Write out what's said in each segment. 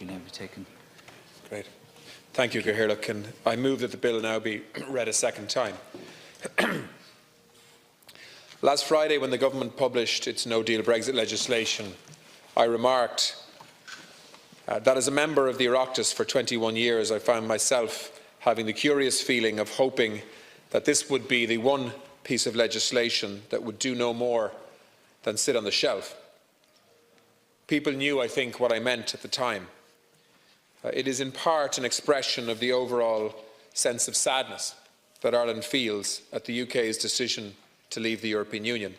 will now be taken. Great. Thank you, Cathaoirleach. And I move that the bill now be read a second time. Last Friday, when the Government published its no-deal Brexit legislation, I remarked that as a member of the Oireachtas for 21 years, I found myself having the curious feeling of hoping that this would be the one piece of legislation that would do no more than sit on the shelf. People knew, I think, what I meant at the time. It is in part an expression of the overall sense of sadness that Ireland feels at the UK's decision to leave the European Union,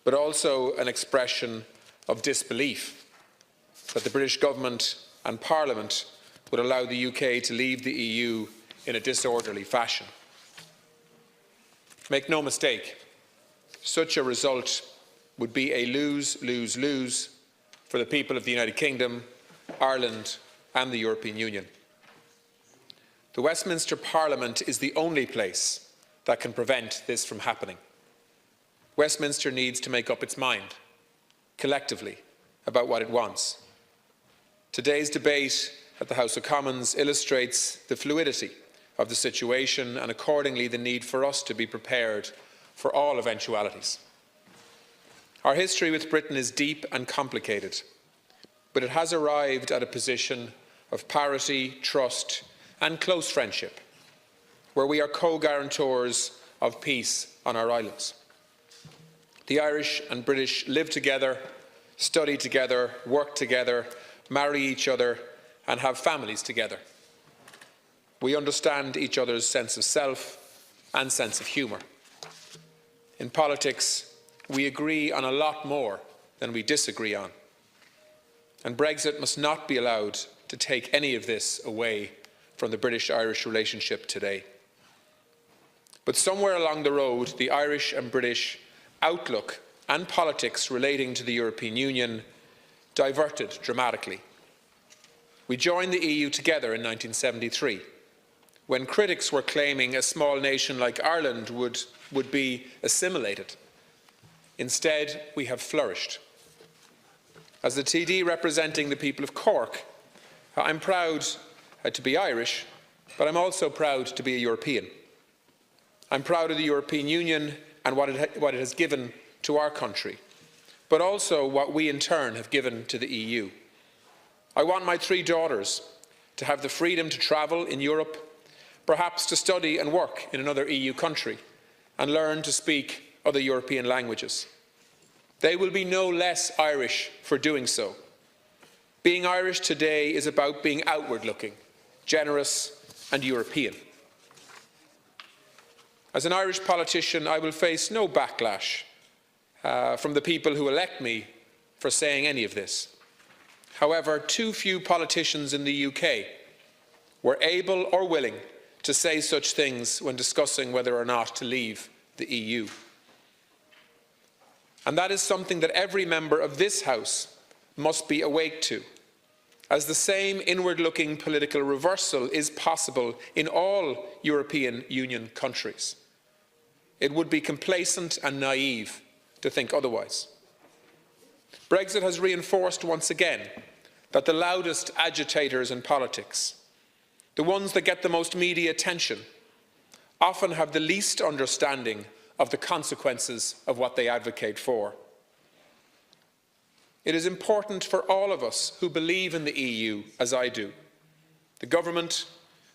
but also an expression of disbelief that the British Government and Parliament would allow the UK to leave the EU in a disorderly fashion. Make no mistake, such a result would be a lose-lose-lose for the people of the United Kingdom, Ireland and the European Union. The Westminster Parliament is the only place that can prevent this from happening. Westminster needs to make up its mind, collectively, about what it wants. Today's debate at the House of Commons illustrates the fluidity of the situation and accordingly the need for us to be prepared for all eventualities. Our history with Britain is deep and complicated, but it has arrived at a position of parity, trust and close friendship, where we are co-guarantors of peace on our islands. The Irish and British live together, study together, work together, marry each other and have families together. We understand each other's sense of self and sense of humour. In politics, we agree on a lot more than we disagree on. And Brexit must not be allowed to take any of this away from the British-Irish relationship today. But somewhere along the road, the Irish and British outlook and politics relating to the European Union diverted dramatically. We joined the EU together in 1973, when critics were claiming a small nation like Ireland would be assimilated. Instead, we have flourished. As the TD representing the people of Cork, I'm proud to be Irish, but I'm also proud to be a European. I'm proud of the European Union and what it has given to our country, but also what we in turn have given to the EU. I want my 3 daughters to have the freedom to travel in Europe, perhaps to study and work in another EU country, and learn to speak other European languages. They will be no less Irish for doing so. Being Irish today is about being outward-looking, generous and European. As an Irish politician, I will face no backlash from the people who elect me for saying any of this. However, too few politicians in the UK were able or willing to say such things when discussing whether or not to leave the EU. And that is something that every member of this House must be awake to, as the same inward-looking political reversal is possible in all European Union countries. It would be complacent and naive to think otherwise. Brexit has reinforced once again that the loudest agitators in politics, the ones that get the most media attention, often have the least understanding of the consequences of what they advocate for. It is important for all of us who believe in the EU, as I do, the government,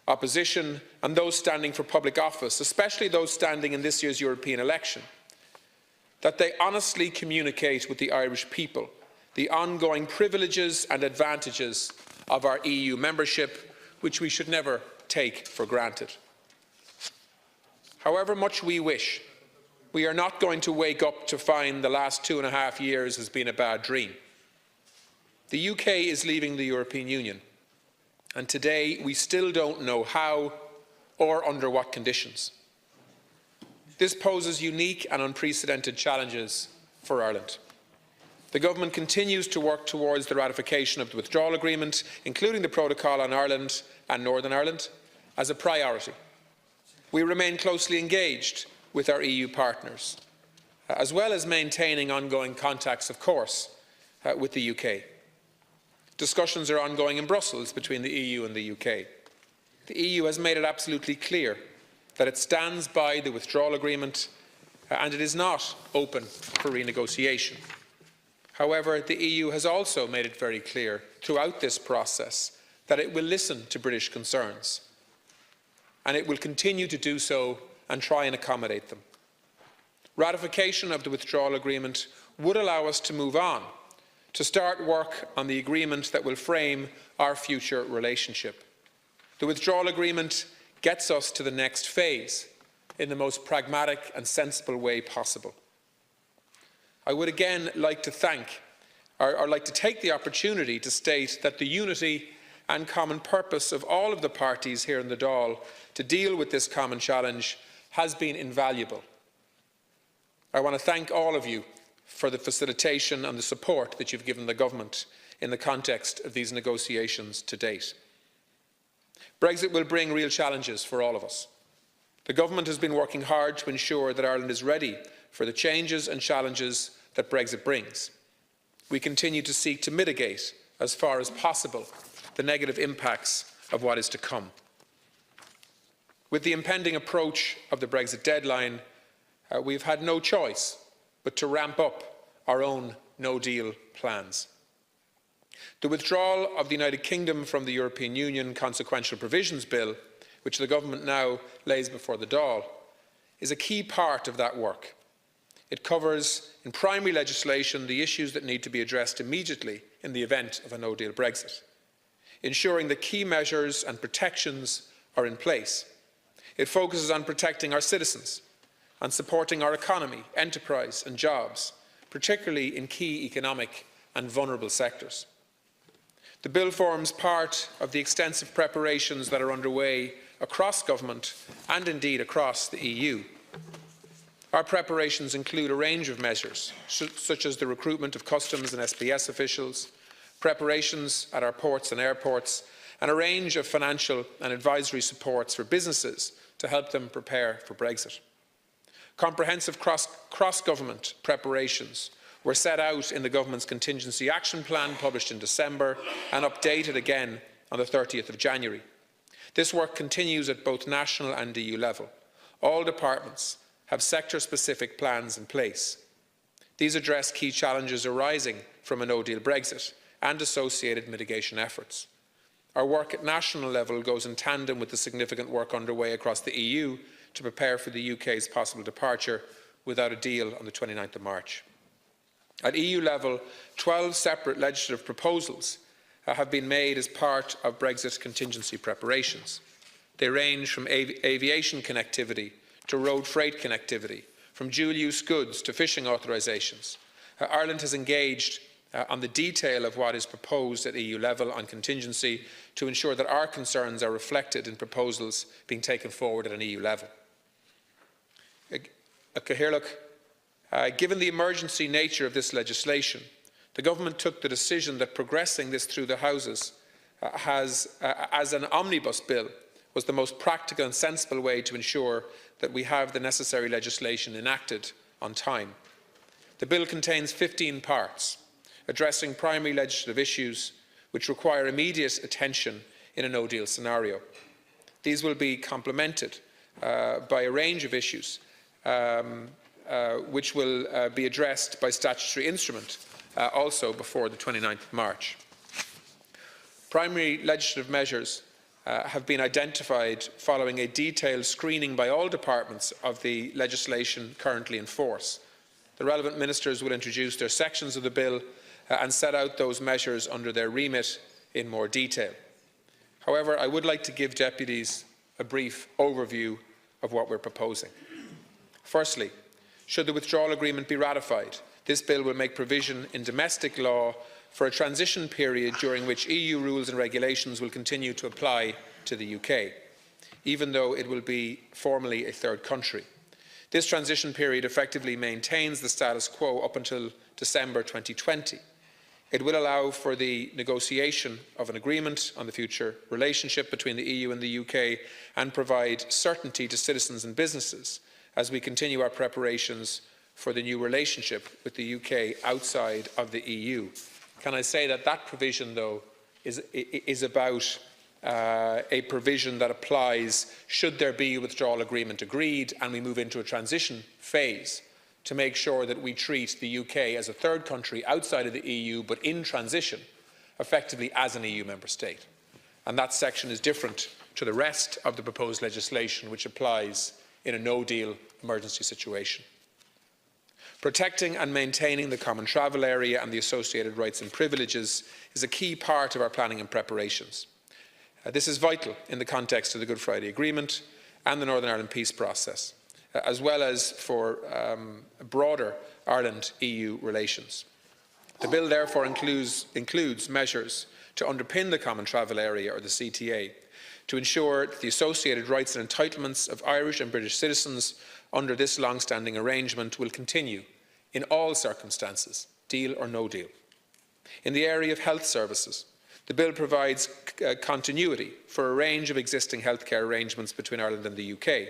opposition and those standing for public office, especially those standing in this year's European election, that they honestly communicate with the Irish people the ongoing privileges and advantages of our EU membership, which we should never take for granted. However much we wish, we are not going to wake up to find the last 2.5 years has been a bad dream. The UK is leaving the European Union, and today we still don't know how or under what conditions. This poses unique and unprecedented challenges for Ireland. The Government continues to work towards the ratification of the Withdrawal Agreement, including the Protocol on Ireland and Northern Ireland, as a priority. We remain closely engaged with our EU partners, as well as maintaining ongoing contacts, of course, with the UK. Discussions are ongoing in Brussels between the EU and the UK. The EU has made it absolutely clear that it stands by the withdrawal agreement and it is not open for renegotiation. However, the EU has also made it very clear throughout this process that it will listen to British concerns, and it will continue to do so and try and accommodate them. Ratification of the withdrawal agreement would allow us to move on, to start work on the agreement that will frame our future relationship. The withdrawal agreement gets us to the next phase in the most pragmatic and sensible way possible. I would again like to take the opportunity to state that the unity and common purpose of all of the parties here in the Dáil to deal with this common challenge has been invaluable. I want to thank all of you for the facilitation and the support that you've given the government in the context of these negotiations to date. Brexit will bring real challenges for all of us. The government has been working hard to ensure that Ireland is ready for the changes and challenges that Brexit brings. We continue to seek to mitigate, as far as possible, the negative impacts of what is to come. With the impending approach of the Brexit deadline, we've had no choice but to ramp up our own no-deal plans. The withdrawal of the United Kingdom from the European Union Consequential Provisions Bill, which the government now lays before the Dáil, is a key part of that work. It covers, in primary legislation, the issues that need to be addressed immediately in the event of a no-deal Brexit, ensuring that key measures and protections are in place. It focuses on protecting our citizens, on supporting our economy, enterprise and jobs, particularly in key economic and vulnerable sectors. The bill forms part of the extensive preparations that are underway across government and indeed across the EU. Our preparations include a range of measures, such as the recruitment of customs and SPS officials, preparations at our ports and airports, and a range of financial and advisory supports for businesses to help them prepare for Brexit. Comprehensive cross-government preparations were set out in the government's contingency action plan published in December and updated again on the 30th of January. This work continues at both national and EU level. All departments have sector-specific plans in place. These address key challenges arising from a no-deal Brexit and associated mitigation efforts. Our work at national level goes in tandem with the significant work underway across the EU to prepare for the UK's possible departure without a deal on the 29th of March. At EU level, 12 separate legislative proposals have been made as part of Brexit contingency preparations. They range from aviation connectivity to road freight connectivity, from dual-use goods to fishing authorisations. Ireland has engaged on the detail of what is proposed at EU level on contingency to ensure that our concerns are reflected in proposals being taken forward at an EU level. Given the emergency nature of this legislation, the government took the decision that progressing this through the Houses as an omnibus bill was the most practical and sensible way to ensure that we have the necessary legislation enacted on time. The bill contains 15 parts, addressing primary legislative issues which require immediate attention in a no-deal scenario. These will be complemented by a range of issues which will be addressed by statutory instrument also before the 29th of March. Primary legislative measures have been identified following a detailed screening by all departments of the legislation currently in force. The relevant ministers will introduce their sections of the bill and set out those measures under their remit in more detail. However, I would like to give deputies a brief overview of what we're proposing. Firstly, should the withdrawal agreement be ratified, this bill will make provision in domestic law for a transition period during which EU rules and regulations will continue to apply to the UK, even though it will be formally a third country. This transition period effectively maintains the status quo up until December 2020. It will allow for the negotiation of an agreement on the future relationship between the EU and the UK and provide certainty to citizens and businesses as we continue our preparations for the new relationship with the UK outside of the EU. Can I say that that provision, though, is about a provision that applies should there be a withdrawal agreement agreed and we move into a transition phase, to make sure that we treat the UK as a third country outside of the EU but in transition effectively as an EU member state. And that section is different to the rest of the proposed legislation, which applies in a no-deal emergency situation. Protecting and maintaining the common travel area and the associated rights and privileges is a key part of our planning and preparations. This is vital in the context of the Good Friday Agreement and the Northern Ireland peace process, as well as for broader Ireland-EU relations. The bill therefore includes measures to underpin the Common Travel Area, or the CTA, to ensure that the associated rights and entitlements of Irish and British citizens under this long-standing arrangement will continue in all circumstances, deal or no deal. In the area of health services, the bill provides continuity for a range of existing healthcare arrangements between Ireland and the UK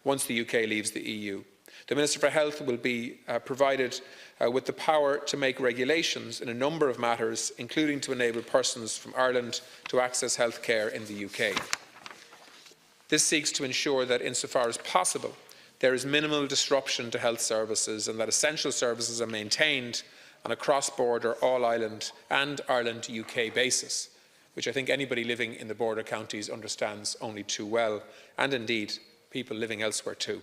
once the UK leaves the EU. The Minister for Health will be provided with the power to make regulations in a number of matters, including to enable persons from Ireland to access healthcare in the UK. This seeks to ensure that, insofar as possible, there is minimal disruption to health services and that essential services are maintained on a cross-border, all-Ireland and Ireland-UK basis, which I think anybody living in the border counties understands only too well, and indeed people living elsewhere too.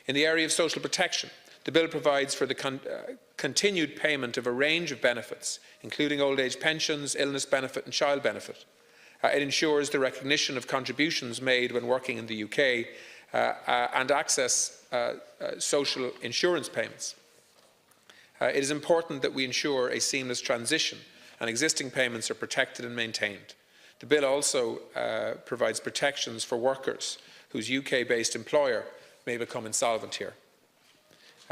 In the area of social protection, the bill provides for the continued payment of a range of benefits, including old age pensions, illness benefit and child benefit. It ensures the recognition of contributions made when working in the UK and access social insurance payments. It is important that we ensure a seamless transition and existing payments are protected and maintained. The bill also provides protections for workers whose UK-based employer may become insolvent here.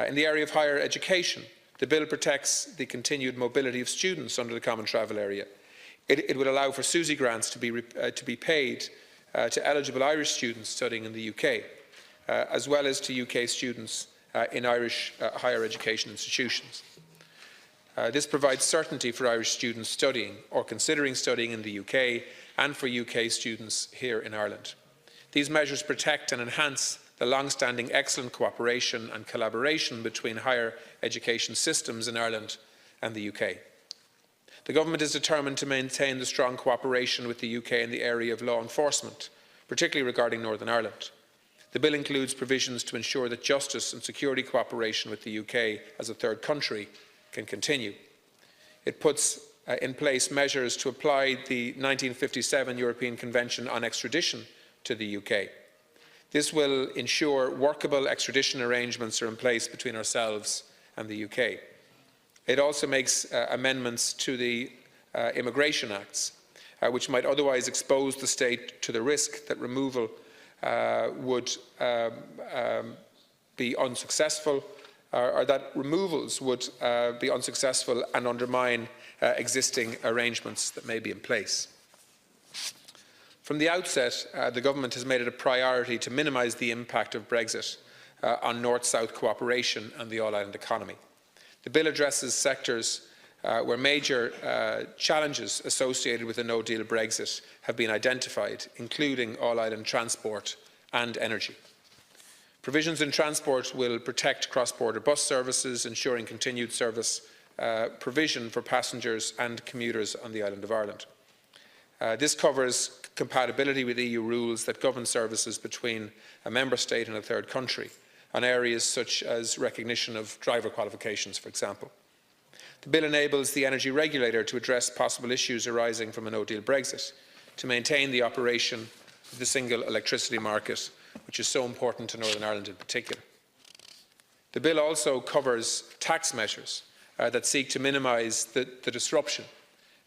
In the area of higher education, the bill protects the continued mobility of students under the Common Travel Area. It would allow for SUSI grants to be paid to eligible Irish students studying in the UK, as well as to UK students in Irish higher education institutions. This provides certainty for Irish students studying or considering studying in the UK and for UK students here in Ireland. These measures protect and enhance the long-standing excellent cooperation and collaboration between higher education systems in Ireland and the UK. The Government is determined to maintain the strong cooperation with the UK in the area of law enforcement, particularly regarding Northern Ireland. The bill includes provisions to ensure that justice and security cooperation with the UK as a third country can continue. It puts in place measures to apply the 1957 European Convention on Extradition to the UK. This will ensure workable extradition arrangements are in place between ourselves and the UK. It also makes amendments to the Immigration Acts, which might otherwise expose the state to the risk that removal would be unsuccessful, or that removals would be unsuccessful and undermine existing arrangements that may be in place. From the outset, the Government has made it a priority to minimise the impact of Brexit on North-South cooperation and the all-Ireland economy. The bill addresses sectors where major challenges associated with a no-deal Brexit have been identified, including all-Ireland transport and energy. Provisions in transport will protect cross-border bus services, ensuring continued service provision for passengers and commuters on the island of Ireland. This covers compatibility with EU rules that govern services between a member state and a third country, on areas such as recognition of driver qualifications, for example. The bill enables the energy regulator to address possible issues arising from a no-deal Brexit, to maintain the operation of the single electricity market, which is so important to Northern Ireland in particular. The bill also covers tax measures that seek to minimise the disruption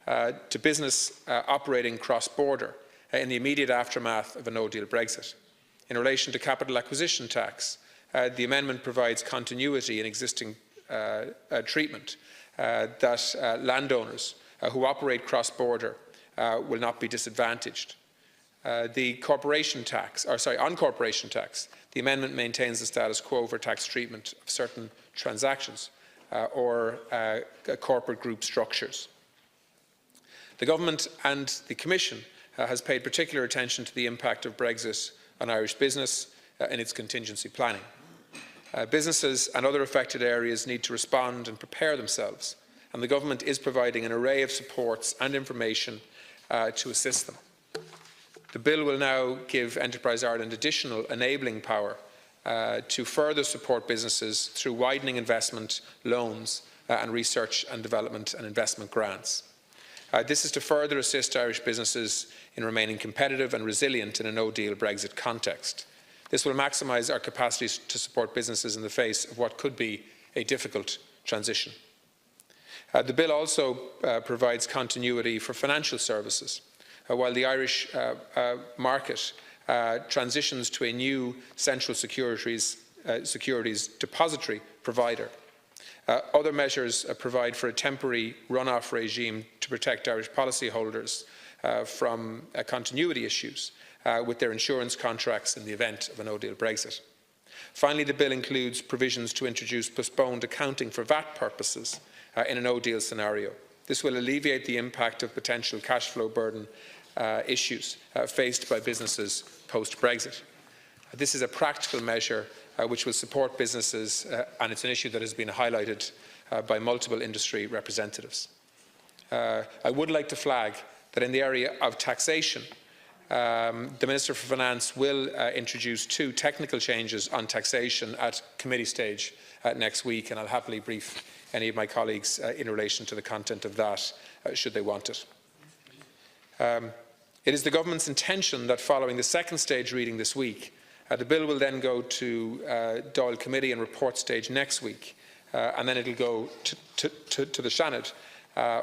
to business operating cross-border in the immediate aftermath of a no-deal Brexit. In relation to capital acquisition tax, the amendment provides continuity in existing treatment that landowners who operate cross-border will not be disadvantaged. On corporation tax, the amendment maintains the status quo for tax treatment of certain transactions or corporate group structures. The Government and the Commission has paid particular attention to the impact of Brexit on Irish business in its contingency planning. Businesses and other affected areas need to respond and prepare themselves, and the Government is providing an array of supports and information to assist them. The bill will now give Enterprise Ireland additional enabling power to further support businesses through widening investment loans and research and development and investment grants. This is to further assist Irish businesses in remaining competitive and resilient in a no-deal Brexit context. This will maximise our capacities to support businesses in the face of what could be a difficult transition. The bill also provides continuity for financial services, while the Irish market transitions to a new central securities depository provider. Other measures provide for a temporary run-off regime to protect Irish policyholders from continuity issues with their insurance contracts in the event of a no-deal Brexit. Finally, the bill includes provisions to introduce postponed accounting for VAT purposes in a no-deal scenario. This will alleviate the impact of potential cash flow burden issues faced by businesses post-Brexit. This is a practical measure which will support businesses, and it's an issue that has been highlighted by multiple industry representatives. I would like to flag that in the area of taxation, the Minister for Finance will introduce 2 technical changes on taxation at committee stage next week, and I'll happily brief any of my colleagues in relation to the content of that, should they want it. It is the Government's intention that following the second stage reading this week, the bill will then go to Dáil Committee and report stage next week, and then it will go to the Seanad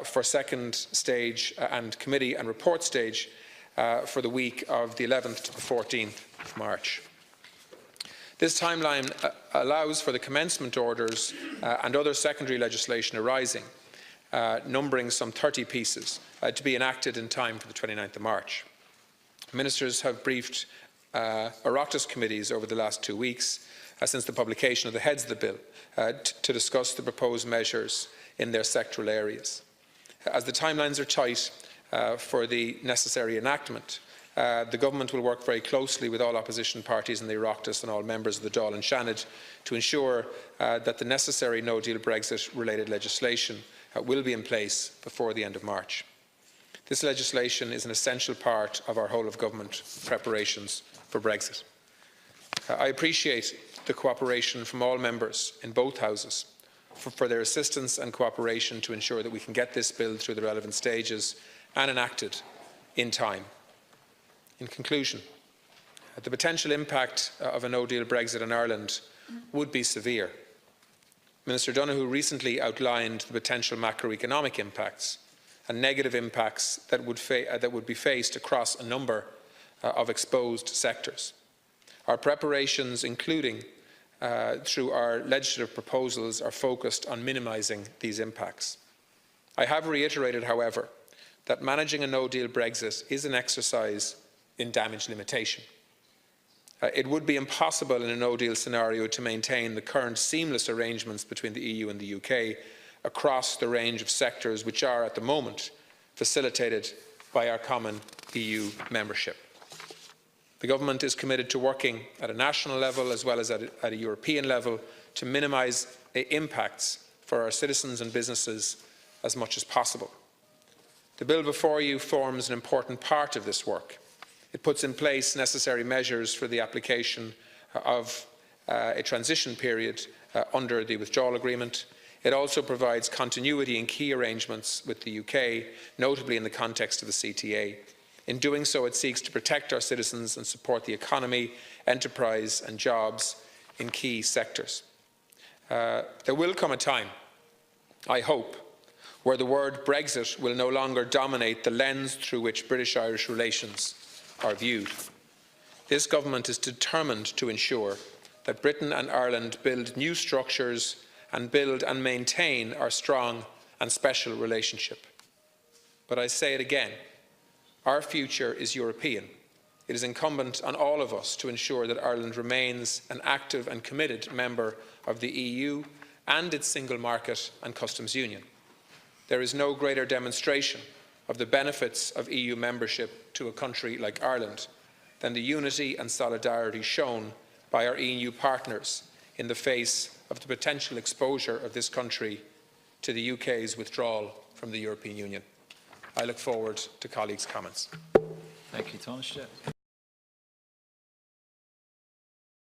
for second stage and committee and report stage for the week of the 11th to the 14th of March. This timeline allows for the commencement orders and other secondary legislation arising, numbering some 30 pieces, to be enacted in time for the 29th of March. Ministers have briefed Oireachtas committees over the last 2 weeks since the publication of the heads of the bill to discuss the proposed measures in their sectoral areas. As the timelines are tight for the necessary enactment, the Government will work very closely with all opposition parties in the Oireachtas and all members of the Dáil and Seanad to ensure that the necessary no-deal Brexit-related legislation will be in place before the end of March. This legislation is an essential part of our whole-of-government preparations for Brexit. I appreciate the cooperation from all members in both houses for their assistance and cooperation to ensure that we can get this bill through the relevant stages and enacted in time. In conclusion, the potential impact of a no-deal Brexit in Ireland would be severe. Minister Donoghue recently outlined the potential macroeconomic impacts and negative impacts that would be faced across a number of exposed sectors. Our preparations, including through our legislative proposals, are focused on minimising these impacts. I have reiterated, however, that managing a no-deal Brexit is an exercise in damage limitation. It would be impossible in a no-deal scenario to maintain the current seamless arrangements between the EU and the UK across the range of sectors which are, at the moment, facilitated by our common EU membership. The Government is committed to working at a national level as well as at a European level to minimise impacts for our citizens and businesses as much as possible. The bill before you forms an important part of this work. It puts in place necessary measures for the application of a transition period under the withdrawal agreement. It also provides continuity in key arrangements with the UK, notably in the context of the CTA. In doing so, it seeks to protect our citizens and support the economy, enterprise and jobs in key sectors. There will come a time, I hope, where the word Brexit will no longer dominate the lens through which British-Irish relations are viewed. This Government is determined to ensure that Britain and Ireland build new structures and build and maintain our strong and special relationship. But I say it again, our future is European. It is incumbent on all of us to ensure that Ireland remains an active and committed member of the EU and its single market and customs union. There is no greater demonstration of the benefits of EU membership to a country like Ireland than the unity and solidarity shown by our EU partners in the face of the potential exposure of this country to the UK's withdrawal from the European Union. I look forward to colleagues' comments. Thank you, Taoiseach.